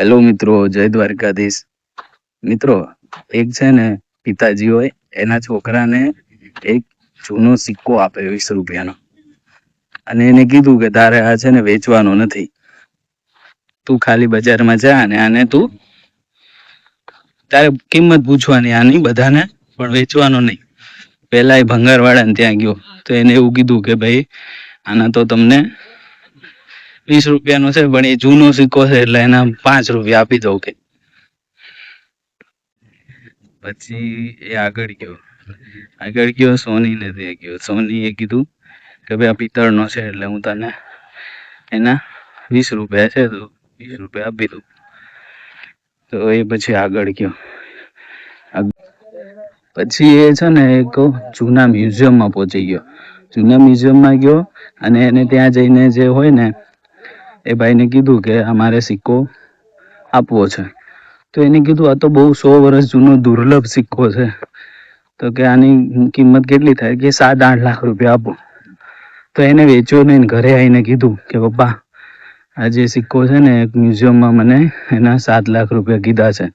Hello મિત્રો, જય દ્વારકાધીશ. મિત્રો, એક છે ને પિતાજી હોય, એના છોકરાને એક જૂનો સિક્કો આપે 20 રૂપિયાનો, અને એને કીધું કે તારે આ છે ને વેચવાનો નથી, તું ખાલી બજારમાં જા અને આને તું તારે કિંમત પૂછવાની આની બધાને, પણ વેચવાનો નહીં. પેલા એ ભંગારવાળાને ત્યાં ગયો તો એને એવું કીધું કે ભાઈ આના તો તમને 20 રૂપિયાનો છે, પણ એ જૂનો સિક્કો છે એટલે એના 5 રૂપિયા આપી દઉં કે. પછી એ આગળ ગયો સોનીને ત્યાં ગયો. સોનીએ કીધું કે ભાઈ આ પિત્તળનો છે એટલે હું તને એના 20 રૂપિયા છે તો 20 રૂપિયા આપી દઉં. તો એ પછી આગળ ગયો. પછી એ છે ને એક જૂના મ્યુઝિયમમાં પહોંચી ગયો. જૂના મ્યુઝિયમમાં ગયો અને એને ત્યાં જઈને જે હોય ને એ ભાઈને કીધું કે અમારે સિક્કો આપવો છે. તો એને કીધું આ તો બહુ 100 વર્ષ જૂનો દુર્લભ સિક્કો છે, તો કે આની કિંમત કેટલી થાય? કે 7-8 લાખ રૂપિયા આપો. તો એને વેચ્યો નહીં. ઘરે આવીને કીધું કે પપ્પા આ જે સિક્કો છે ને એક મ્યુઝિયમમાં મને એના 7 લાખ રૂપિયા કીધા છે.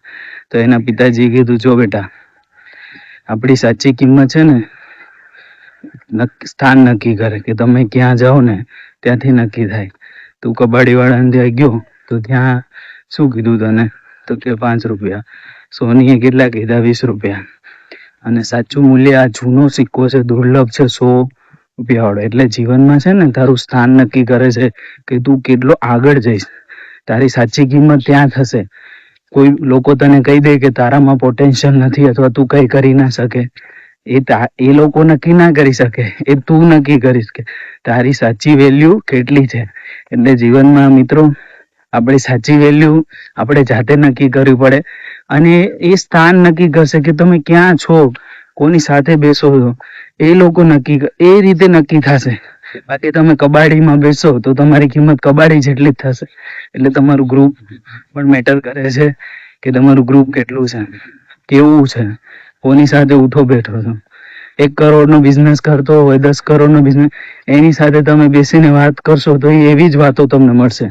તો એના પિતાજીએ કીધું જો બેટા, આપણી સાચી કિંમત છે ને સ્થાન નક્કી કરે, કે તમે ક્યાં જાઓ ને ત્યાંથી નક્કી થાય. તું કબાડીવાળાને ત્યાં ગયો તો ત્યાં શું કીધું તને? તો કે 5 રૂપિયા. સોનીએ કેટલા કીધા? 20 રૂપિયા. અને સાચું મૂલ્ય આ જૂનો સિક્કો છે, દુર્લભ છે, 100 રૂપિયાવાળો. એટલે જીવનમાં છે ને તારું સ્થાન નક્કી કરે છે કે તું કેટલો આગળ જઈશ. તારી સાચી કિંમત ત્યાં થશે. કોઈ લોકો તને કહી દે કે તારામાં પોટેન્શિયલ નથી અથવા તું કંઈ કરી ના શકે, એ લોકો નક્કી ના કરી શકે, એ તું નક્કી કરીશ કે તારી સાચી વેલ્યુ કેટલી છે. એટલે જીવનમાં મિત્રો આપણી સાચી વેલ્યુ આપણે જાતે નક્કી કરવી પડે, અને એ સ્થાન નક્કી કરશે કે તમે ક્યાં છો, કોની સાથે બેસો છો, એ લોકો એ રીતે નક્કી થશે. બાકી તમે કબાડીમાં બેસો તો તમારી કિંમત કબાડી જેટલી જ થશે. એટલે તમારું ગ્રુપ પણ મેટર કરે છે કે તમારું ગ્રુપ કેટલું છે, કેવું છે, કોની સાથે ઉઠો બેઠો છો. 1 કરોડનો બિઝનેસ કરતો હોય, 10 કરોડનો બિઝનેસ, એની સાથે તમે બેસીને વાત કરશો તો એવી જ વાતો તમને મળશે.